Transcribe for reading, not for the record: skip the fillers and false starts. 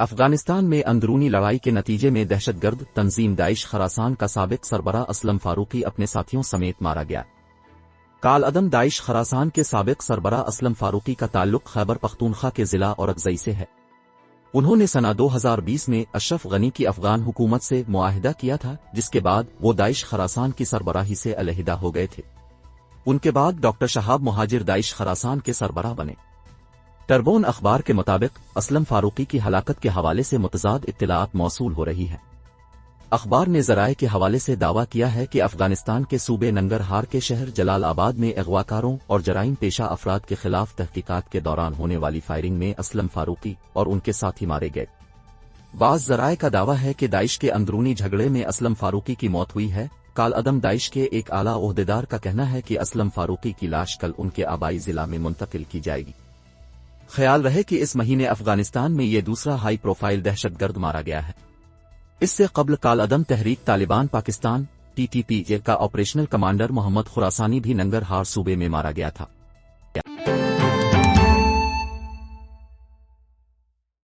افغانستان میں اندرونی لڑائی کے نتیجے میں دہشت گرد تنظیم داعش خراسان کا سابق سربراہ اسلم فاروقی اپنے ساتھیوں سمیت مارا گیا۔ کالعدم داعش خراسان کے سابق سربراہ اسلم فاروقی کا تعلق خیبر پختونخوا کے ضلع اورکزئی سے ہے۔ انہوں نے سنہ 2020 میں اشرف غنی کی افغان حکومت سے معاہدہ کیا تھا، جس کے بعد وہ داعش خراسان کی سربراہی سے علیحدہ ہو گئے تھے۔ ان کے بعد ڈاکٹر شہاب مہاجر داعش خراسان کے سربراہ بنے۔ ٹربون اخبار کے مطابق اسلم فاروقی کی ہلاکت کے حوالے سے متضاد اطلاعات موصول ہو رہی ہیں۔ اخبار نے ذرائع کے حوالے سے دعویٰ کیا ہے کہ افغانستان کے صوبے ننگرہار کے شہر جلال آباد میں اغواکاروں اور جرائم پیشہ افراد کے خلاف تحقیقات کے دوران ہونے والی فائرنگ میں اسلم فاروقی اور ان کے ساتھی مارے گئے۔ بعض ذرائع کا دعویٰ ہے کہ داعش کے اندرونی جھگڑے میں اسلم فاروقی کی موت ہوئی ہے۔ کالعدم داعش کے ایک اعلیٰ عہدیدار کا کہنا ہے کہ اسلم فاروقی کی لاش کل ان کے آبائی ضلع میں منتقل کی جائے گی۔ خیال رہے کہ اس مہینے افغانستان میں یہ دوسرا ہائی پروفائل دہشت گرد مارا گیا ہے۔ اس سے قبل کالعدم تحریک طالبان پاکستان (TTP) کا آپریشنل کمانڈر محمد خراسانی بھی ننگرہار صوبے میں مارا گیا تھا۔